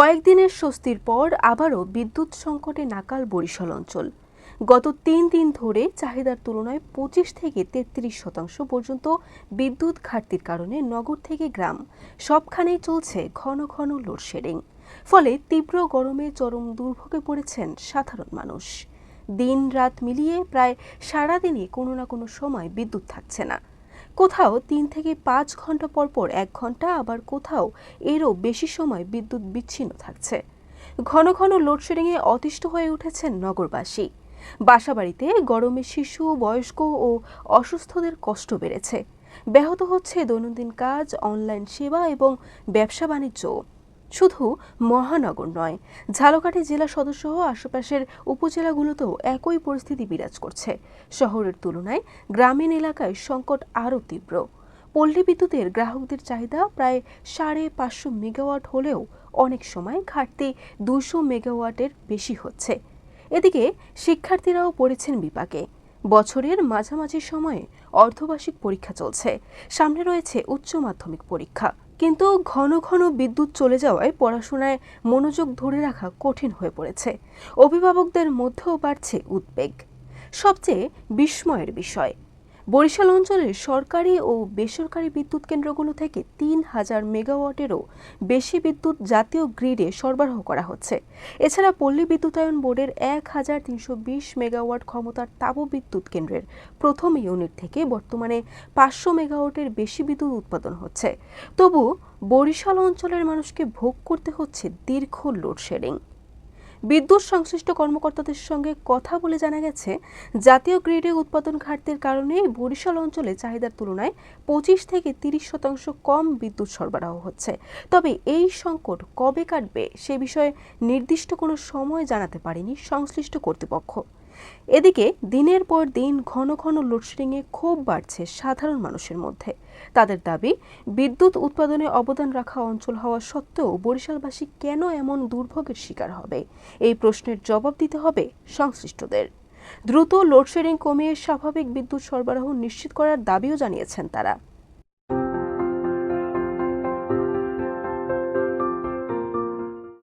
কয়েকদিনের স্বস্তির পর আবারও বিদ্যুৎ সংকটে নাকাল বরিশাল অঞ্চল। গত ৩ দিন ধরে চাহিদার তুলনায় ২৫ থেকে ৩৩% পর্যন্ত বিদ্যুৎ ঘাটতির কারণে নগর থেকে গ্রাম সবখানেই চলছে ঘন ঘন লোডশেডিং। ফলে তীব্র গরমে চরম দুর্ভোগে পড়েছেন সাধারণ মানুষ। দিন রাত মিলিয়ে প্রায় সারাদিনই কোনো না কোনো সময় বিদ্যুৎ থাকছে না। কোথাও ৩ থেকে ৫ ঘন্টা পরপর ১ ঘন্টা, আবার কোথাও এরও বেশি সময় বিদ্যুৎ বিচ্ছিন্ন থাকছে। ঘন ঘন লোডশেডিংয়ে অতিষ্ঠ হয়ে উঠেছেন নগরবাসী। বাসাবাড়িতে গরমে শিশু, বয়স্ক ও অসুস্থদের কষ্ট বেড়েছে। ব্যাহত হচ্ছে দৈনন্দিন কাজ, অনলাইন সেবা এবং ব্যবসা বাণিজ্য। শুধু মহানগর নয়, ঝালকাঠি জেলা সদরসহ আশেপাশের উপজেলাগুলোতেও একই পরিস্থিতি বিরাজ করছে। শহরের তুলনায় গ্রামীণ এলাকায় সংকট আরও তীব্র। পল্লী বিদ্যুতের গ্রাহকদের চাহিদা প্রায় ৫৫০ মেগাওয়াট হলেও অনেক সময় ঘাটতি ২০০ মেগাওয়াটের বেশি হচ্ছে। এদিকে শিক্ষার্থীরাও পড়েছেন বিপাকে। বছরের মাঝামাঝি সময়ে অর্ধবার্ষিক পরীক্ষা চলছে, সামনে রয়েছে উচ্চ মাধ্যমিক পরীক্ষা। কিন্তু ঘন ঘন বিদ্যুৎ চলে যাওয়ায় পড়াশোনায় মনোযোগ ধরে রাখা কঠিন হয়ে পড়েছে। অভিভাবকদের মধ্যেও বাড়ছে উদ্বেগ। সবচেয়ে বিস্ময়ের বিষয়, বরিশাল অঞ্চলের সরকারি ও বেসরকারি বিদ্যুৎ কেন্দ্রগুলো থেকে ৩,০০০ মেগাওয়াটেরও বেশি বিদ্যুৎ জাতীয় গ্রিডে সরবরাহ করা হচ্ছে। এছাড়া পল্লী বিদ্যুতায়ন বোর্ডের ১,৩২০ মেগাওয়াট ক্ষমতার তাপবিদ্যুৎ কেন্দ্রের প্রথম ইউনিট থেকে বর্তমানে ৫০০ মেগাওয়াটের বেশি বিদ্যুৎ উৎপাদন হচ্ছে। তবু বরিশাল অঞ্চলের মানুষকে ভোগ করতে হচ্ছে দীর্ঘ লোডশেডিং। বিদ্যুৎ সংশ্লিষ্ট কর্মকর্তাদের সঙ্গে কথা বলে জানা গেছে, জাতীয় গ্রিডে উৎপাদন ঘাটতির কারণে বরিশাল অঞ্চলে চাহিদার তুলনায় ২৫ থেকে ৩০% কম বিদ্যুৎ সরবরাহ হচ্ছে। তবে এই সংকট কবে কাটবে সে বিষয়ে নির্দিষ্ট কোনো সময় জানাতে পারেনি সংশ্লিষ্ট কর্তৃপক্ষ। এদিকে দিনের পর দিন ঘন ঘন লোডশেডিংয়ে ক্ষোভ বাড়ছে সাধারণ মানুষের মধ্যে। তাদের দাবি, বিদ্যুৎ উৎপাদনে অবদান রাখা অঞ্চল হওয়া সত্ত্বেও বরিশালবাসী কেন এমন দুর্ভোগের শিকার হবে, এই প্রশ্নের জবাব দিতে হবে সংশ্লিষ্টদের। দ্রুত লোডশেডিং কমিয়ে স্বাভাবিক বিদ্যুৎ সরবরাহ নিশ্চিত করার দাবিও জানিয়েছেন তারা।